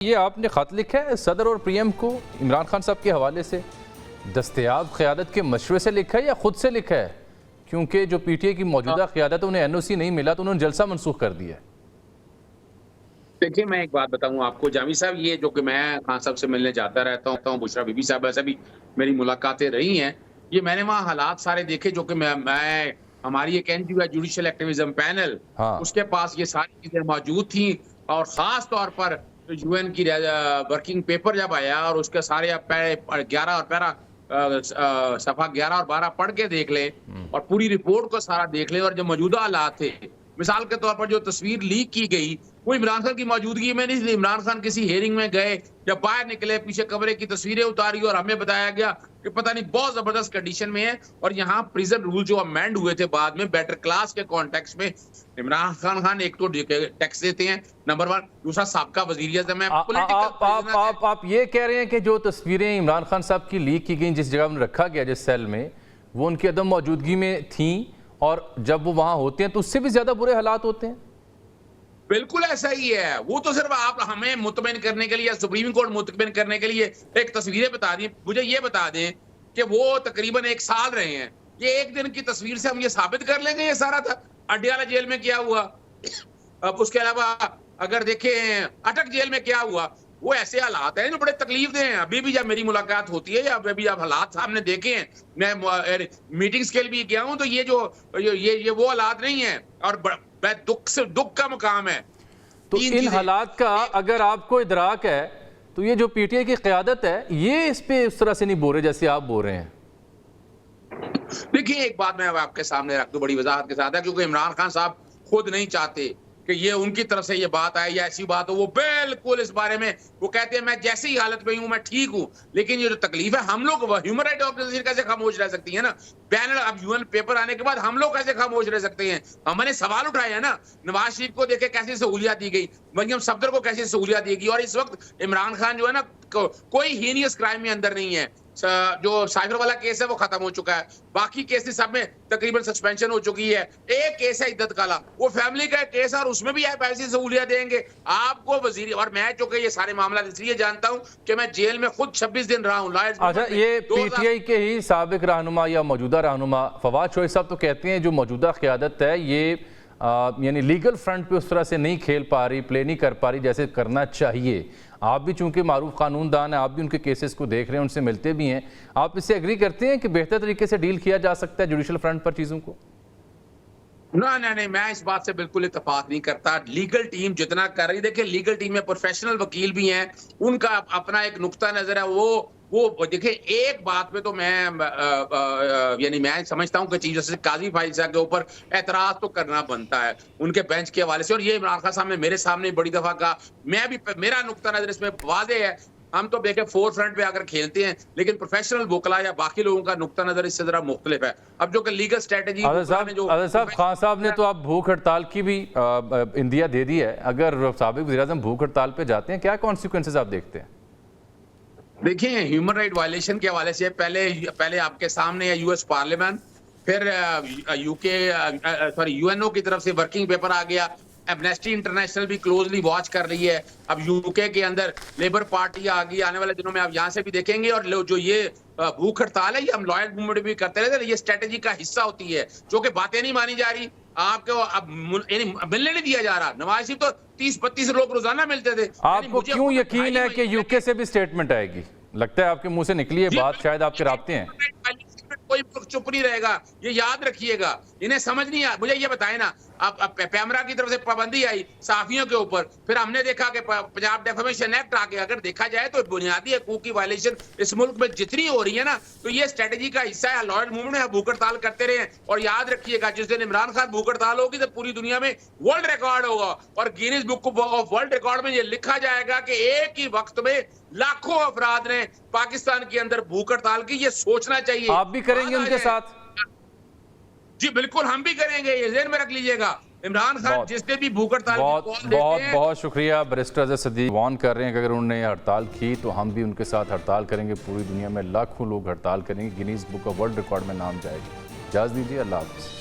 ये आपने ख़त लिखा है सदर और पीएम को इमरान खान साहब के हवाले से, दस्तयाब क़यादत के मशवरे से लिखा है या ख़ुद से लिखा है? क्योंकि जो पीटीआई की मौजूदा क़यादत उन्हें एनओसी नहीं मिला तो उन्होंने जलसा मनसूख कर दिया। देखिए, मैं एक बात बताऊं आपको जामी साहब, ये जो कि मैं खान साहब से मिलने जाता रहता हूं, बुशरा बीबी साहब से भी मेरी मुलाकातें रही हैं। ये मैंने वहाँ हालात सारे देखे जो कि मैं हमारी एक एनजीओ है जुडिशियल एक्टिविज्म पैनल, उसके पास ये सारी चीजें मौजूद थी। और खास तौर पर यूएन की वर्किंग पेपर जब आया और उसके सारे 11 और पैरा सफा 11 और 12 पढ़ के देख लें और पूरी रिपोर्ट को सारा देख लें, और जो मौजूदा हालात थे, मिसाल के तौर पर जो तस्वीर लीक की गई वो इमरान खान की मौजूदगी में नहीं थी। इमरान खान किसी हेयरिंग में गए, जब बाहर निकले, पीछे कमरे की तस्वीरें उतारी और हमें बताया गया कि पता नहीं बहुत जबरदस्त कंडीशन में है। और यहाँ प्रिजन रूल जो अमेंड हुए थे बाद में बेटर क्लास के कॉन्टेक्स्ट में, इमरान खान एक तो टैक्स देते हैं, नंबर 1, दूसरा साबका वजीर आज़म है। आप ये कह रहे हैं कि जो तस्वीरें इमरान खान साहब की लीक की गई, जिस जगह उन्हें रखा गया जिस सेल में, वो उनकी अदम मौजूदगी में थी, और जब वो वहां होते हैं तो उससे भी ज्यादा बुरे हालात होते हैं? बिल्कुल ऐसा ही है। वो तो सिर्फ आप हमें मुतमईन करने के लिए या सुप्रीम कोर्ट मुतमईन करने के लिए एक तस्वीरें बता दी। मुझे ये बता दें कि वो तकरीबन 1 साल रहे हैं, ये एक दिन की तस्वीर से हम ये साबित कर लेंगे ये सारा था अड्याला जेल में क्या हुआ। अब उसके अलावा अगर देखें अटक जेल में क्या हुआ, वो ऐसे हालात हैं जो बड़े तकलीफ दे हैं। अभी भी जब मेरी मुलाकात होती है या अभी जब हालात सामने देखे हैं, मैं मीटिंग्स के लिए भी गया हूं, तो ये वो हालात नहीं है और दुख का मुकाम है। तो इन हालात का अगर आपको इदराक है तो ये जो पीटीआई की क़यादत है ये इस पे उस तरह से नहीं बोल रहे जैसे आप बोल रहे हैं। देखिए, एक बात मैं आपके सामने रख दूं बड़ी वजाहत के साथ है, क्योंकि इमरान खान साहब खुद नहीं चाहते कि ये उनकी तरफ से ये बात आए या ऐसी बात हो। वो बिल्कुल इस बारे में वो कहते हैं मैं जैसी हालत में हूं मैं ठीक हूं, लेकिन ये जो तकलीफ है हम लोग ह्यूमन राइट ऑर्गेनाइजेशन कैसे खामोश रह सकती है ना। पैनल अब यूएन पेपर आने के बाद हम लोग कैसे खामोश रह सकते हैं? हमने सवाल उठाए हैं ना। नवाज शरीफ को देखे कैसी सहूलियत दी गई, मरियम सफदर को कैसी सहूलियत दी गई, और इस वक्त इमरान खान जो है ना कोई हीनियस क्राइम में अंदर नहीं है। जो साइबर वाला केस है वो खत्म हो चुका है, बाकी केसेस सब में तकरीबन सस्पेंशन हो चुकी है। एक केस है इद्दत काला, वो फैमिली का केस है और उसमें भी आप ऐसी सहूलियत देंगे आपको वजीर। और मैं चूंकि ये सारे मामला इसलिए जानता हूं कि मैं जेल में खुद 26 दिन रहा हूं। अच्छा, ये पीटीआई के ही साबिक रहनुमा या मौजूदा रहनुमा फवाद चौधरी साहब तो कहते हैं जो मौजूदा क़यादत है ये यानी लीगल फ्रंट पे उस तरह से नहीं खेल पा रही, प्ले नहीं कर पा रही जैसे करना चाहिए। आप भी चूंकि मारूफ कानूनदान है, आप भी उनके केसेस को देख रहे हैं, उनसे मिलते भी हैं, आप इससे एग्री करते हैं कि बेहतर तरीके से डील किया जा सकता है जुडिशल फ्रंट पर चीज़ों को? नहीं, मैं इस बात से बिल्कुल इत्तेफाक नहीं करता। लीगल टीम जितना कर रही, देखिए लीगल टीम में प्रोफेशनल वकील भी हैं, उनका अपना एक नुक्ता नजर है। वो देखिए, एक बात पे तो यानी मैं समझता हूं कि चीफ जस्टिस काजी फाइल साहब के ऊपर एतराज तो करना बनता है उनके बेंच के हवाले से। और ये इमरान खान साहब ने मेरे सामने बड़ी दफा कहा, मैं भी मेरा नुक्ता नजर इसमें वाज़ेह है। हम तो देखे फोर फ्रंट पे आकर खेलते हैं, लेकिन प्रोफेशनल वोकला या बाकी लोगों का नुक्ता नजर इससे जरा मुख्तलिफ है। अब जो कि लीगल स्ट्रेटेजी खान साहब ने तो आप भूख हड़ताल की भी इंदिया दे दी है। अगर साबिक वज़ीर आज़म भूख हड़ताल पे जाते हैं, क्या कॉन्सिक्वेंसेस आप देखते हैं? देखिए, ह्यूमन राइट वायलेशन के हवाले से पहले आपके सामने है यूएस पार्लियामेंट, फिर यूएनओ की तरफ से वर्किंग पेपर आ गया, एमनेस्टी इंटरनेशनल भी क्लोजली वॉच कर रही है, अब यूके के अंदर लेबर पार्टी आ गई आने वाले दिनों में, आप यहाँ से भी देखेंगे। और जो ये भूख हड़ताल है ये हम लॉयल मूवमेंट भी करते रहते, ये स्ट्रेटेजी का हिस्सा होती है, जो कि बातें नहीं मानी जा रही, आपको अब मिलने नहीं दिया जा रहा। नवाज शरीफ तो 30-32 लोग रोजाना मिलते थे। आपको क्यों यकीन है कि यूके से भी स्टेटमेंट आएगी? लगता है आपके मुंह से निकली है बात, शायद आपके राब्ते हैं। कोई चुप नहीं रहेगा, ये याद रखिएगा। इन्हें समझ नहीं आ, मुझे ये बताए ना, अब पैमरा की तरफ से पाबंदी आई साफियों के ऊपर, फिर हमने देखा कि पंजाब डेफेमेशन एक्ट आ गया। अगर देखा जाए तो बुनियादी हकूक की वायलेशन इस मुल्क में जितनी हो रही है ना, तो ये स्ट्रेटेजी का हिस्सा है। लॉयल मूवमेंट है, भूख हड़ताल करते रहे। और याद रखिएगा, जिस दिन इमरान खान भूख हड़ताल होगी तो पूरी दुनिया में वर्ल्ड रिकॉर्ड होगा, और Guinness book of world record में ये लिखा जाएगा कि एक ही वक्त में लाखों अफराद ने पाकिस्तान के अंदर भूख हड़ताल की। ये सोचना चाहिए। आप भी करेंगे उनके साथ? जी बिल्कुल, हम भी करेंगे, ये ज़हन में रख लीजिएगा। इमरान खान जिसने भी भूख हड़ताल बहुत शुक्रिया। बैरिस्टर अजहर सदीक वार्न कर रहे हैं कि अगर उन्होंने हड़ताल की तो हम भी उनके साथ हड़ताल करेंगे। पूरी दुनिया में लाखों लोग हड़ताल करेंगे, Guinness book of world record में नाम जाएगी। इजाज़त दीजिए, अल्लाह हाफ़िज़।